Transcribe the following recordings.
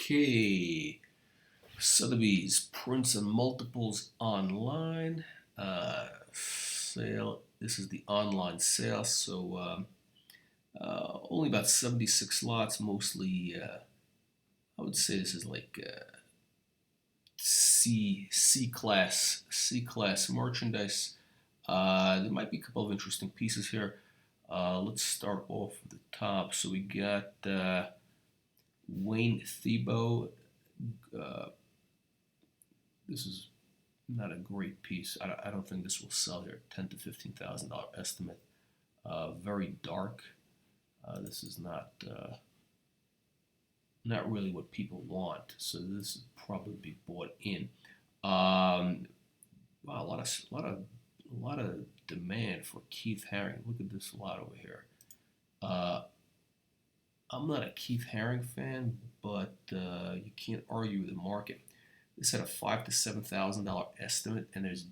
Okay, Sotheby's prints and multiples online sale. This is the online sale, so only about 76 lots. Mostly, I would say this is like C class merchandise. There might be a couple of interesting pieces here. Let's start off at the top. So we got Wayne Thiebaud. Uh, this is not a great piece. I don't think this will sell here. $10,000 to $15,000 estimate. Very dark. This is not really what people want. So this would probably be bought in. Wow, a lot of demand for Keith Haring. Look at this lot over here. Uh, I'm not a Keith Haring fan, but you can't argue with the market. This had a $5,000 to $7,000 estimate, and there's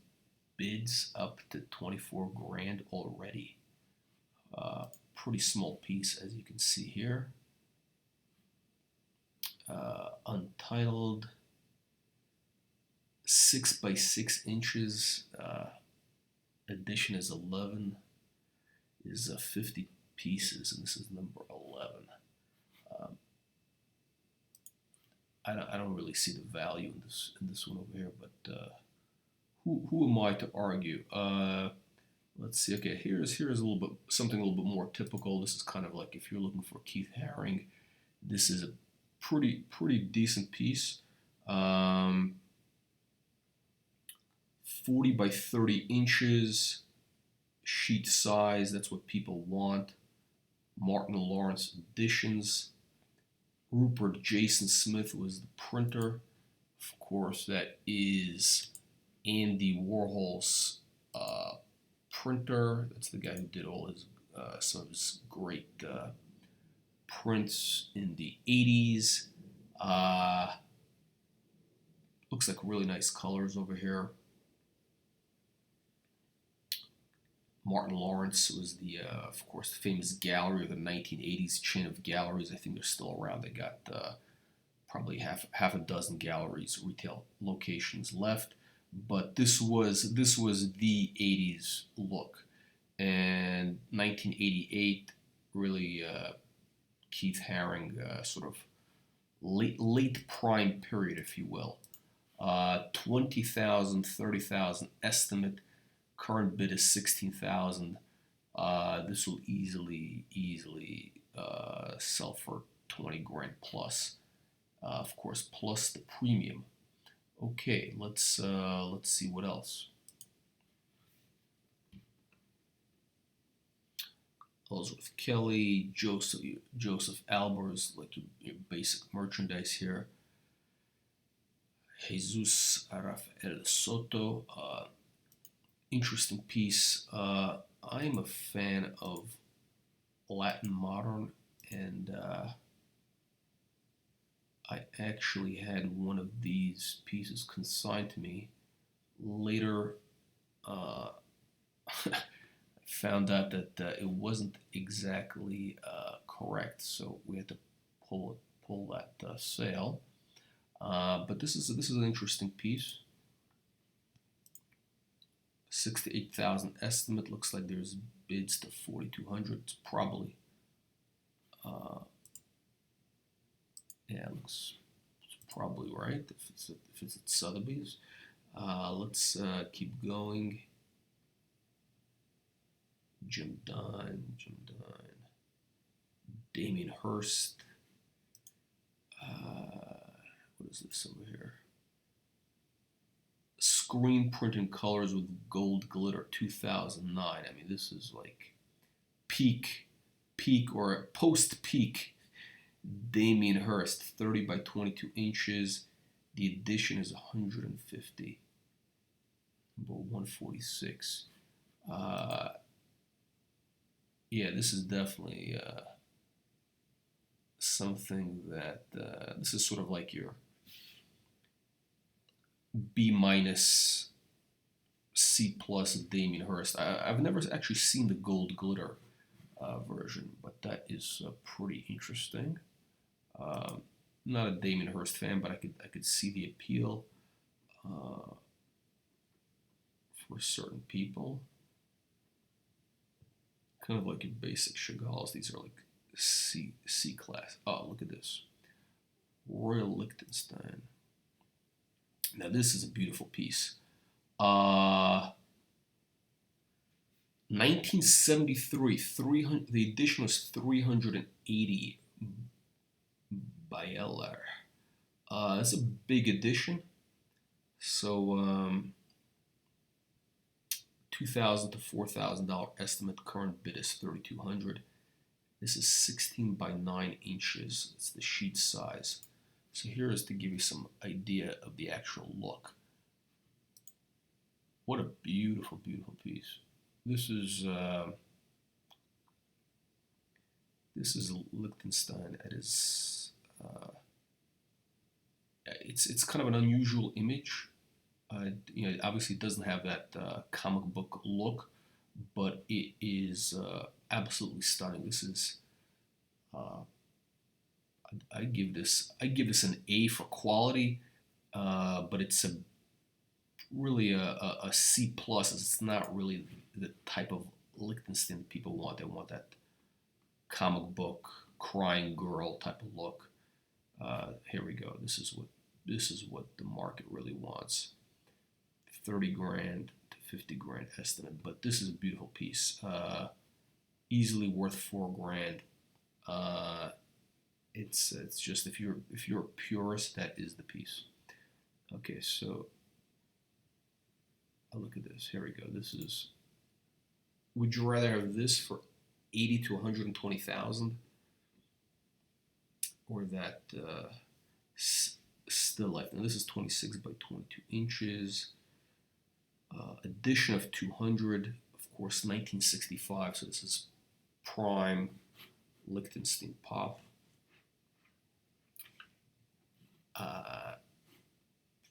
bids up to 24 grand already. Pretty small piece, as you can see here. Untitled, 6 by 6 inches. Edition is 11. Is 50 pieces, and this is number 11. Um, I don't really see the value in this one over here, but who am I to argue? Let's see. Okay, here's a little bit something a little bit more typical. This is kind of like if you're looking for Keith Haring, this is a pretty decent piece. 40 by 30 inches, sheet size. That's what people want. Martin Lawrence editions. Rupert Jason Smith was the printer. Of course, that is Andy Warhol's printer. That's the guy who did all his some of his great prints in the 80s. Looks like really nice colors over here. Martin Lawrence was of course, the famous gallery of the 1980s chain of galleries. I think they're still around. They got probably half a dozen galleries, retail locations left. But this was the 80s look, and 1988 really Keith Haring sort of late prime period, if you will. 20,000, 30,000 estimate. Current bid is 16,000. This will easily sell for 20 grand plus. Of course, plus the premium. Okay, let's see what else. Ellsworth Kelly, Joseph Albers, like your basic merchandise here. Jesus Rafael Soto, interesting piece. I'm a fan of Latin modern, and I actually had one of these pieces consigned to me. Later, found out that it wasn't exactly correct, so we had to pull that sale. But this is an interesting piece. 6 to 8,000 estimate. Looks like there's bids to 4,200. It's probably looks probably right if it's at Sotheby's. Let's keep going. Jim Dine, Damien Hirst. What is this over here? Screen printing colors with gold glitter, 2009. I mean, this is like peak or post-peak Damien Hirst, 30 by 22 inches. The edition is 150, number 146. Yeah, this is definitely something that this is sort of like your B minus C plus Damien Hirst. I've never actually seen the gold glitter version, but that is pretty interesting. not a Damien Hirst fan, but I could see the appeal uh, for certain people. Kind of like your basic Chagalls. These are like C class. Oh, look at this, Royal Liechtenstein. Now this is a beautiful piece. 1973, 300. The edition was 380 by Eller. It's a big edition. So $2,000 to $4,000 estimate. Current bid is 3,200. This is 16 by 9 inches. It's the sheet size. So here is to give you some idea of the actual look. What a beautiful, beautiful piece. This is Liechtenstein. It is it's kind of an unusual image. Obviously, it doesn't have that comic book look, but it is absolutely stunning. This is I give this an A for quality, but it's really a C plus. It's not really the type of Liechtenstein people want. They want that comic book crying girl type of look. Here we go. This is what the market really wants. 30 grand to 50 grand estimate, but this is a beautiful piece. Easily worth 4 grand. It's just if you're a purist, that is the piece. Okay, so look at this. Here we go. This is. Would you rather have this for 80 to 120,000, or that still life? Now this is 26 by 22 inches. Edition of 200, of course, 1965. So this is prime Liechtenstein pop.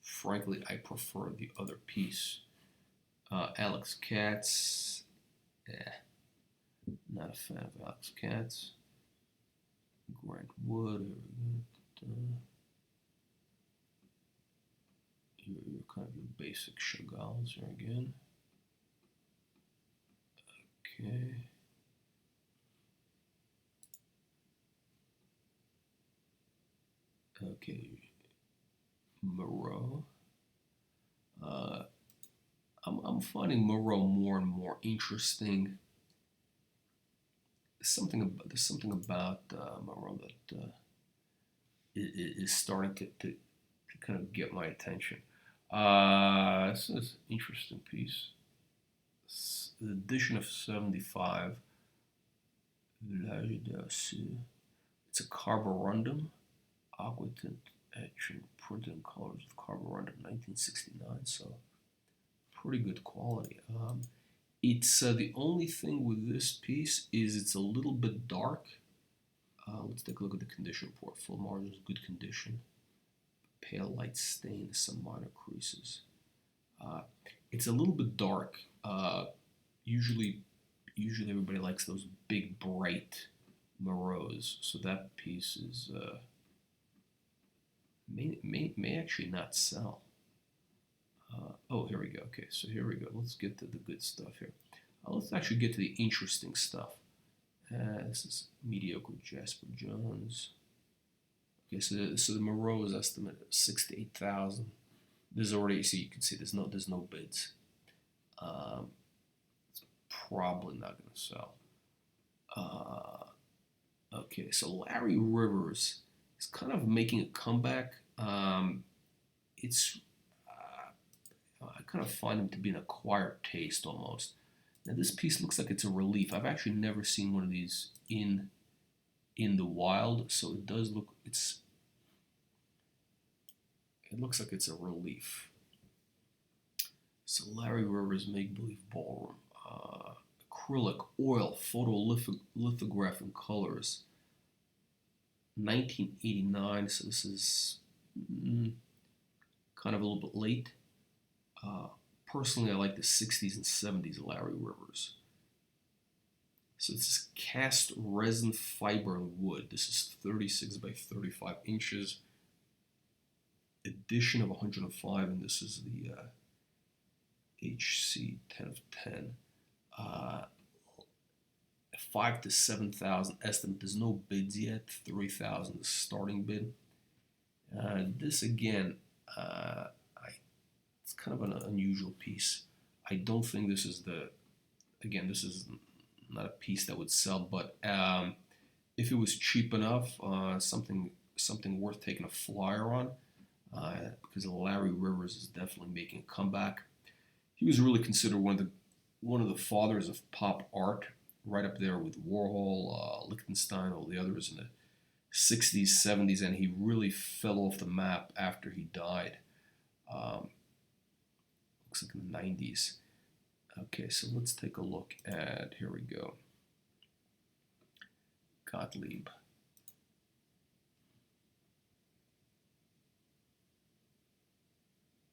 Frankly, I prefer the other piece. Alex Katz, not a fan of Alex Katz. Grant Wood, your kind of your basic Chagalls here again. Okay. Okay. Moreau. I'm finding Moreau more and more interesting. There's something about Moreau that is starting to kind of get my attention. This is an interesting piece. The edition of 75. It's a carborundum, aquatint etching, printed in colors of carborundum, 1969. So pretty good quality. It's the only thing with this piece is it's a little bit dark. Let's take a look at the condition report. Full margins, good condition. Pale light stain, some minor creases. It's a little bit dark. Usually everybody likes those big, bright Moreaus. So that piece is may actually not sell. Oh, here we go. Okay, so here we go. Let's get to the good stuff here. Let's actually get to the interesting stuff. This is mediocre Jasper Jones. Okay, so the Moreau is estimated at 6 to 8,000. There's already, so you can see there's no bids. It's probably not going to sell. Okay, so Larry Rivers is kind of making a comeback. I kind of find him to be an acquired taste almost. Now this piece looks like it's a relief. I've actually never seen one of these in the wild, so it does look. It looks like it's a relief. So Larry Rivers Make Believe Ballroom, acrylic, oil, photolithograph in colors. 1989. So this is kind of a little bit late. Personally, I like the 60s and 70s Larry Rivers. So this is cast resin fiber and wood. This is 36 by 35 inches. edition of 105, and this is the HC 10 of 10. 5 to 7,000 estimate. There's no bids yet. 3,000 is starting bid. This again, it's kind of an unusual piece. I don't think this is this is not a piece that would sell, but if it was cheap enough, something worth taking a flyer on, because Larry Rivers is definitely making a comeback. He was really considered one of the fathers of pop art, right up there with Warhol, Lichtenstein, all the others in the 60s, 70s, and he really fell off the map after he died. Looks like in the 90s. Okay, so let's take a look at, here we go, Gottlieb.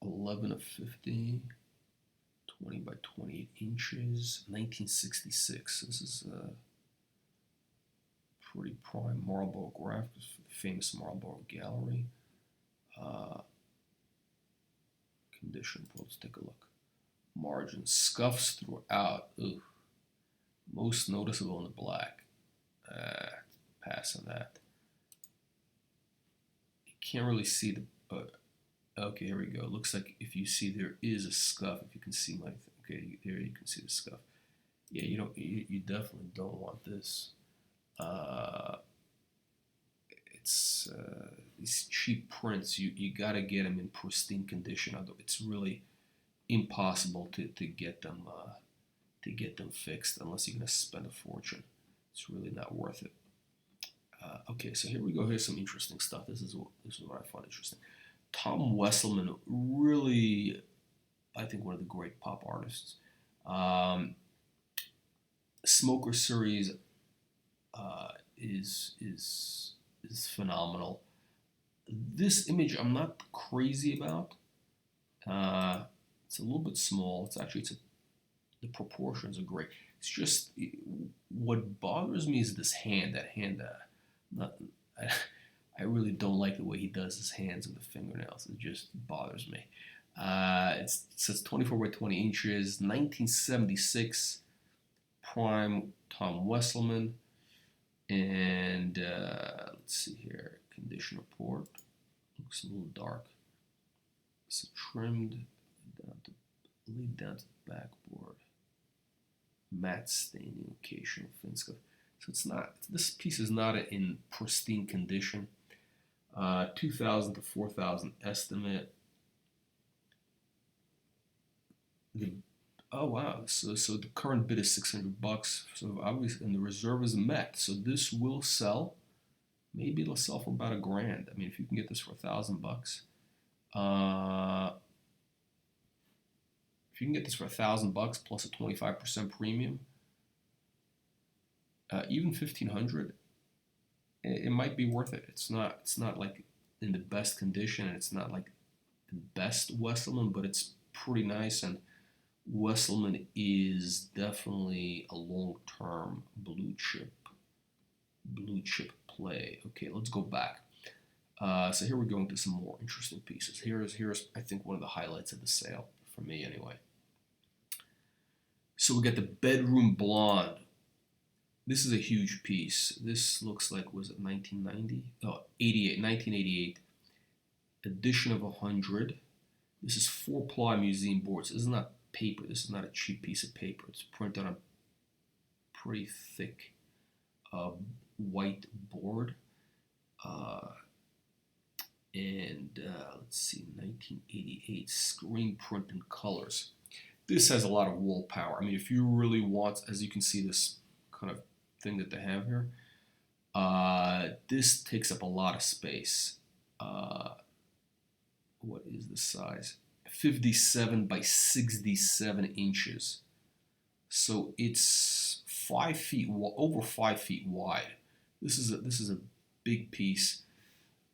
$11 of 50, 20 by 28 inches, 1966. This is a pretty prime Marlboro graph, the famous Marlboro Gallery. Condition, let's take a look. Margin, scuffs throughout. Ooh. Most noticeable in the black. Pass on that. You can't really see the. Okay, here we go. Looks like if you see there is a scuff. If you can see my. Okay, there you can see the scuff. Yeah, you don't. You definitely don't want this. It's these cheap prints. You gotta get them in pristine condition. Although it's really impossible to get them fixed unless you're gonna spend a fortune. It's really not worth it. Okay, so here we go. Here's some interesting stuff. This is what I find interesting. Tom Wesselmann, really, I think one of the great pop artists. Smoker series is phenomenal. This image I'm not crazy about. It's a little bit small. The proportions are great. It's just what bothers me is this hand. That hand, I really don't like the way he does his hands with the fingernails. It just bothers me. It says 24 by 20 inches, 1976, prime Tom Wesselmann. And let's see here, condition report. Looks a little dark. So trimmed laid down to the backboard. Matte staining, occasional fin scuff. So it's not. This piece is not in pristine condition. 2,000 to 4,000 estimate. Oh wow! So the current bid is $600. So obviously, and the reserve is met. So this will sell. Maybe it'll sell for about $1,000. I mean, if you can get this for $1,000. If you can get this for $1,000 plus a 25% premium, even $1,500, it might be worth it. It's not like in the best condition, and it's not like the best Wesselmann, but it's pretty nice. And Wesselmann is definitely a long-term blue chip play. Okay, let's go back. So here we're going to some more interesting pieces. Here's I think one of the highlights of the sale for me anyway. So we got the Bedroom Blonde. This is a huge piece. This looks like, was it 1990? Oh, 1988. Edition of 100. This is 4-ply museum boards. This is not paper. This is not a cheap piece of paper. It's printed on a pretty thick white board. Let's see, 1988 screen print in colors. This has a lot of wall power. I mean, if you really want, as you can see, this kind of thing that they have here, this takes up a lot of space. What is the size? 57 by 67 inches. So it's 5 feet, over 5 feet wide. This is a big piece.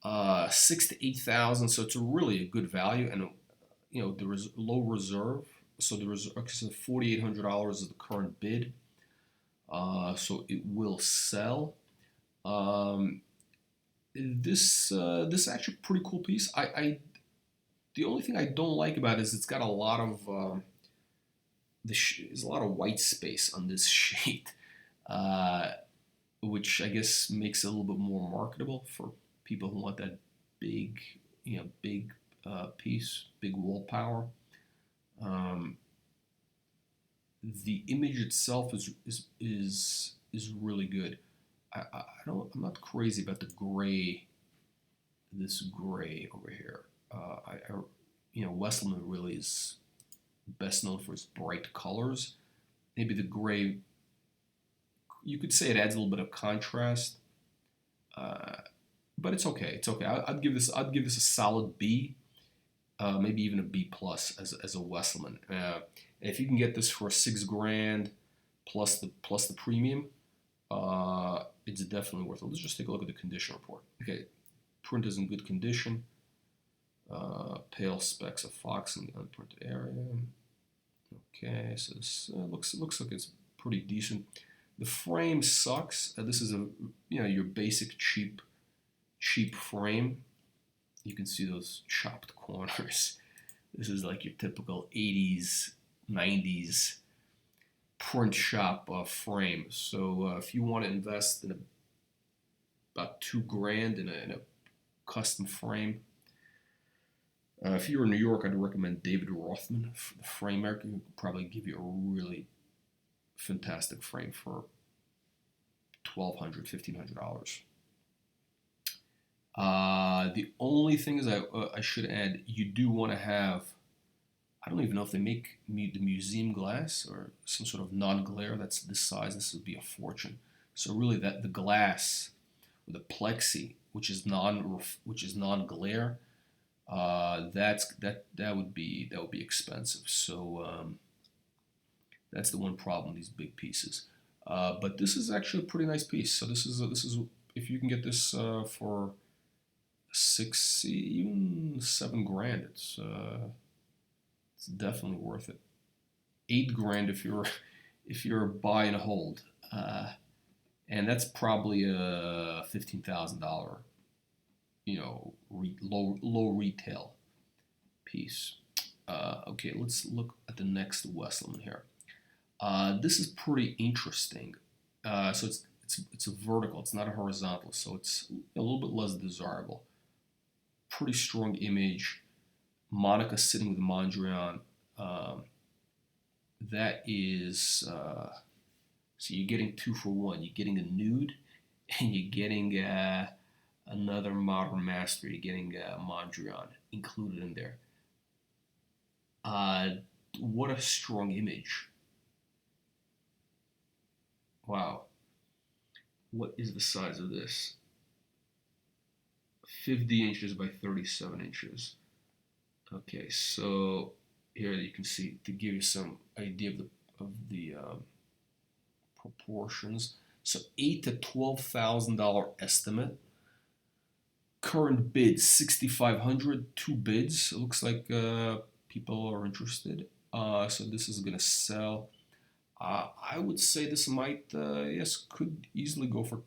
6 to 8,000. So it's really a good value, and there is low reserve. So the reserve, $4,800 is the current bid. So it will sell. This actually pretty cool piece. I The only thing I don't like about it is it's got a lot of there's a lot of white space on this sheet, uh, which I guess makes it a little bit more marketable for people who want that big, big piece, big wall power. Um, the image itself is really good. I don't I'm not crazy about the gray, this gray over here. Wesselmann really is best known for its bright colors. Maybe the gray, you could say it adds a little bit of contrast, uh, but it's okay. It's okay. I'd give this a solid B, maybe even a B plus as a Wesselmann. And if you can get this for 6 grand plus the premium, it's definitely worth it. Let's just take a look at the condition report. Okay, print is in good condition. Pale specks of fox in the unprinted area. Okay, so this looks like it's pretty decent. The frame sucks. This is your basic cheap frame. You can see those chopped corners. This is like your typical 80s, 90s print shop frame. So if you want to invest in about 2 grand in a custom frame, if you're in New York, I'd recommend David Rothman, the frame maker. He could probably give you a really fantastic frame for $1,200, $1,500. The only thing is I should add, you do want to have, I don't even know if they make the museum glass or some sort of non-glare that's this size. This would be a fortune. So really, that the glass or the plexi, which is non-glare, that would be expensive. So that's the one problem with these big pieces. But this is actually a pretty nice piece. So this is if you can get this for 6, even 7 grand, it's definitely worth it. 8 grand if you're buy and hold, and that's probably a $15,000 low retail piece. Okay, let's look at the next Wesselmann here. This is pretty interesting. So it's a vertical. It's not a horizontal. So it's a little bit less desirable. Pretty strong image. Monica sitting with Mondrian. That is so you're getting 2 for 1. You're getting a nude, and you're getting another modern master. You're getting Mondrian included in there. What a strong image! Wow. What is the size of this? 50 inches by 37 inches. Okay, so here you can see, to give you some idea of the proportions. So $8,000 to $12,000 estimate. Current bid 6,500. 2 bids. It looks like people are interested. So this is gonna sell. I would say this might could easily go for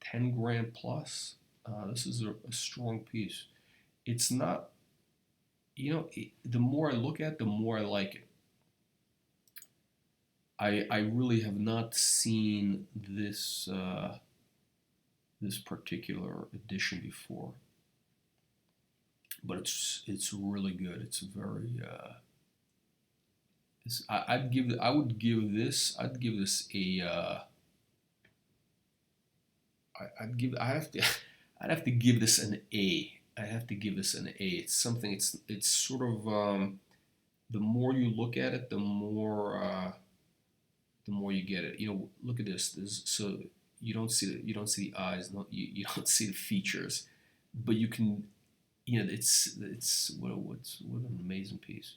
10 grand plus. This is a strong piece. It's not, the more I look at, the more I like it. I really have not seen this this particular edition before, but it's really good. It's very I'd give this a I'd have to give this an A. I have to give this an A. It's something. It's sort of the more you look at it, the more you get it. Look at this. So you don't see the eyes. No, you don't see the features, but you can. It's what an amazing piece.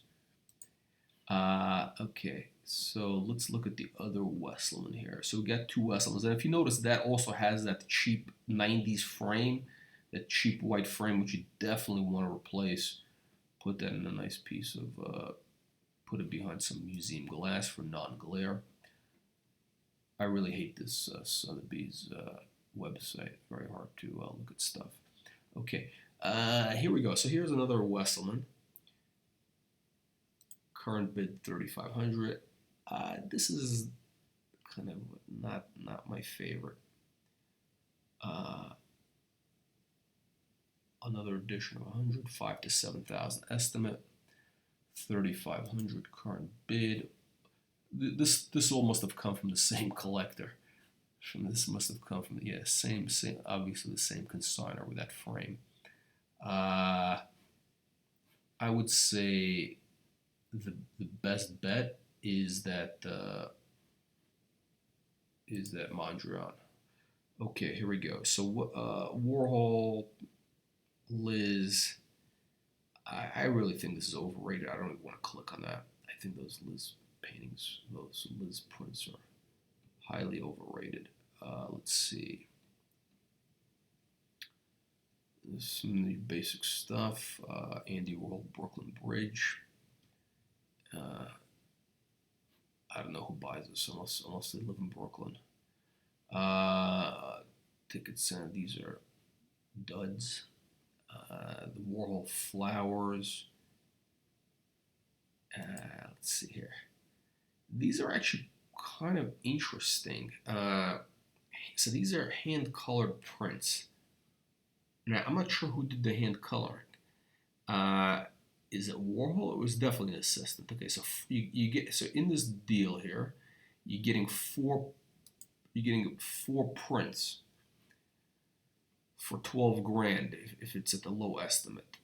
Okay, so let's look at the other Wesselmann here. So we got 2 Wesselmanns, and if you notice, that also has that cheap 90s frame, that cheap white frame, which you definitely want to replace. Put that in a nice piece of, put it behind some museum glass for non-glare. I really hate this Sotheby's website. Very hard to look at stuff. Okay, Here we go. So here's another Wesselmann. Current bid 3,500. This is kind of not my favorite. Another edition of 100, 5 to 7,000 estimate, 3,500 current bid. This all must have come from the same collector. This must have come from same obviously the same consignor with that frame. I would say the best bet is that Mondrian. Okay, here we go. So Warhol, Liz. I really think this is overrated. I don't even want to click on that. I think those Liz paintings, those Liz prints are highly overrated. Let's see. Some of the basic stuff. Andy Warhol, Brooklyn Bridge. I don't know who buys this unless they live in Brooklyn. Ticket Center. These are duds. The Warhol flowers. Let's see here. These are actually kind of interesting. So these are hand-colored prints. Now, I'm not sure who did the hand coloring. Is it Warhol? It was definitely an assistant. Okay, so you get in this deal here, you're getting four prints for 12 grand if it's at the low estimate.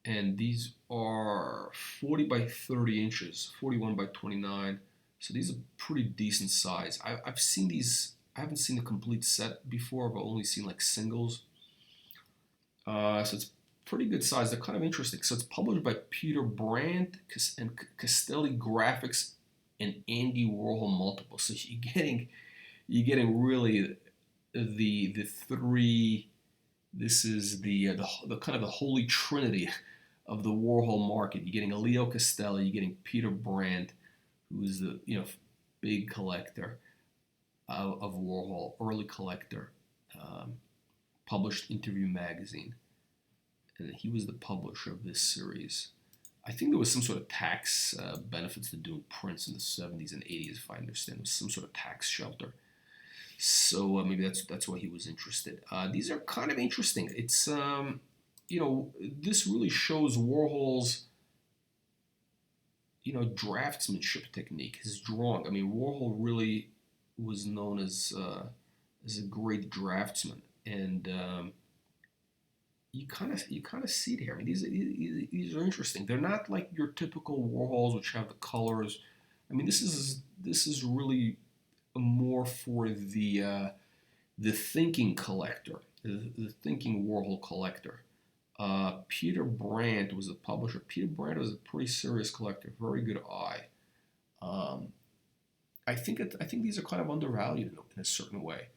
And these are 40 by 30 inches, 41 by 29. So these are pretty decent size. I've seen these. I haven't seen the complete set before. I've only seen like singles. So it's pretty good size. They're kind of interesting. So it's published by Peter Brandt and Castelli Graphics and Andy Warhol Multiple. So you're getting really the three. This is the kind of the holy trinity of the Warhol market. You're getting a Leo Castelli, you're getting Peter Brandt, who is the big collector of Warhol, early collector, published Interview magazine, and he was the publisher of this series. I think there was some sort of tax benefits to doing prints in the 70s and 80s, if I understand. There was some sort of tax shelter. So maybe that's why he was interested. These are kind of interesting. It's this really shows Warhol's draftsmanship technique, his drawing. I mean, Warhol really was known as a great draftsman, and you kind of see it here. I mean, these are interesting. They're not like your typical Warhols, which have the colors. I mean, this is really more for the thinking collector, the thinking Warhol collector. Peter Brandt was the publisher. Peter Brandt was a pretty serious collector, very good eye. I think these are kind of undervalued in a certain way.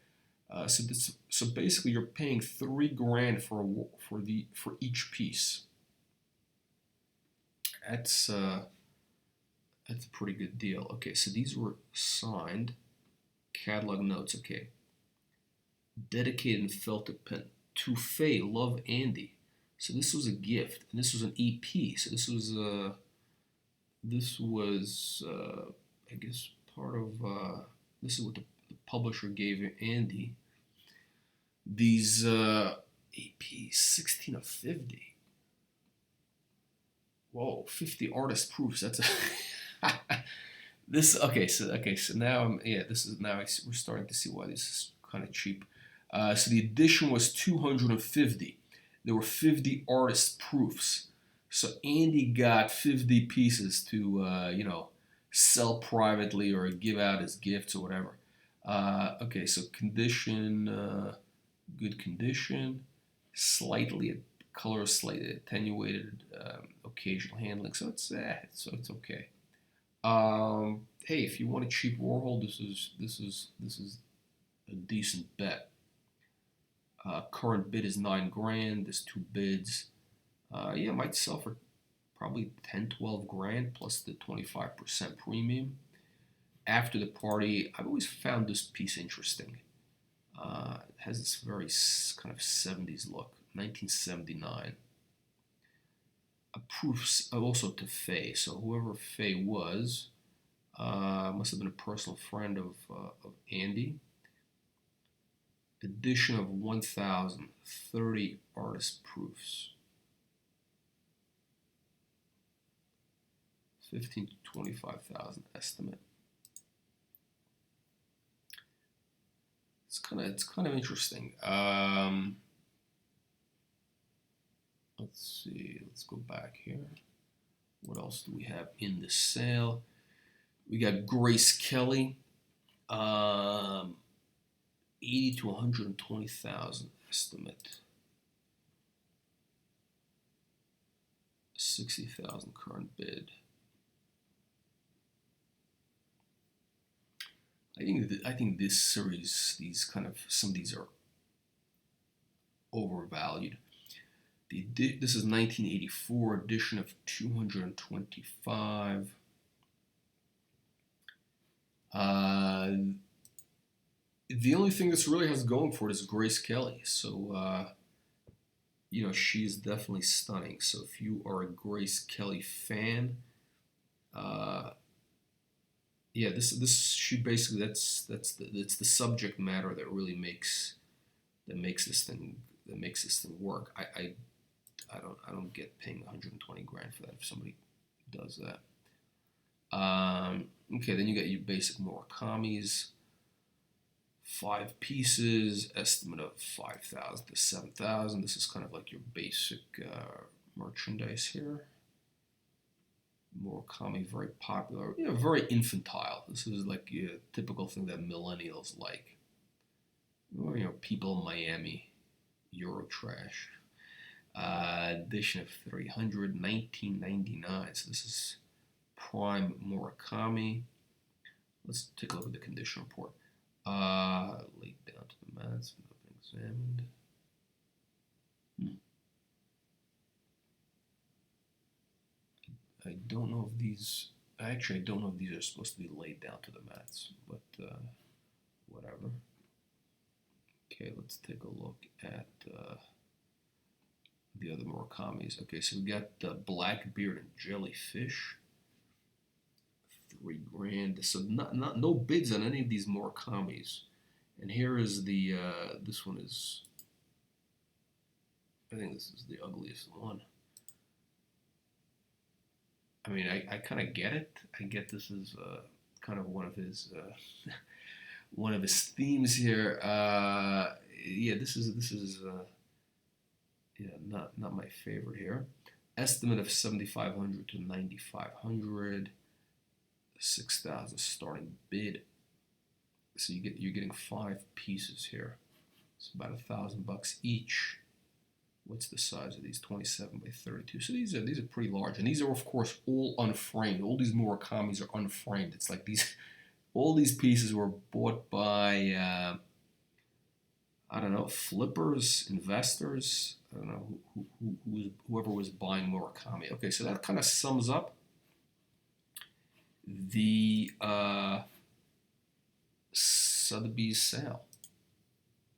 So basically, you're paying $3 grand for each piece. That's a pretty good deal. Okay, so these were signed. Catalog notes. Okay. Dedicated and felted pen to Faye, love Andy. So this was a gift, and this was an EP. So this was I guess part of this is what the publisher gave Andy. These EP 16 of 50. Whoa, 50 artist proofs. That's a this so now we're starting to see why this is kind of cheap. So the edition was 250. There were 50 artist proofs. So Andy got 50 pieces to sell privately or give out as gifts or whatever. Okay, so condition, good condition, color slightly attenuated, occasional handling. So it's okay. Hey, if you want a cheap Warhol, this is a decent bet. Current bid is $9 grand. There's two bids. It might sell for probably 10, 12 grand plus the 25% premium. After the party, I've always found this piece interesting. It has this very kind of 70s look. 1979. Proofs also to Faye. So whoever Faye was must have been a personal friend of Andy. Edition of 1,030 artist proofs. 15 to 25,000 estimate. It's kind of interesting. Let's see. Let's go back here. What else do we have in the sale? We got Grace Kelly, 80 to 120,000 estimate. 60,000 current bid. I think this series, some of these are overvalued. This is 1984 edition of 225. The only thing this really has going for it is Grace Kelly. So, she's definitely stunning. So if you are a Grace Kelly fan, she basically that's the subject matter that really makes this thing work. I don't get paying 120 grand for that if somebody does that. Okay, then you got your basic Murakamis, 5 pieces, estimate of 5,000 to 7,000. This is kind of like your basic merchandise here. Murakami, very popular, very infantile. This is like a typical thing that millennials like. Or, people in Miami, Euro trash. Edition of 300, 1999. So this is prime Murakami. Let's take a look at the condition report. Laid down to the mats, not been examined. I don't know if these. Actually, I don't know if these are supposed to be laid down to the mats, but whatever. Okay, let's take a look at the other Murakamis. Okay, so we got Blackbeard and Jellyfish. $3 grand. So no bids on any of these Murakamis. And here is the this one is. I think this is the ugliest one. I mean, I kind of get it. I get this is kind of one of his themes here. This is not my favorite here. Estimate of 7,500 to 9,500. 6,000 starting bid. So you're getting 5 pieces here. It's about $1,000 each. What's the size of these? 27 by 32. So these are pretty large, and these are of course all unframed. All these Murakamis are unframed. It's like all these pieces were bought by I don't know, flippers, investors. I don't know whoever was buying Murakami. Okay, so that kind of sums up the Sotheby's sale.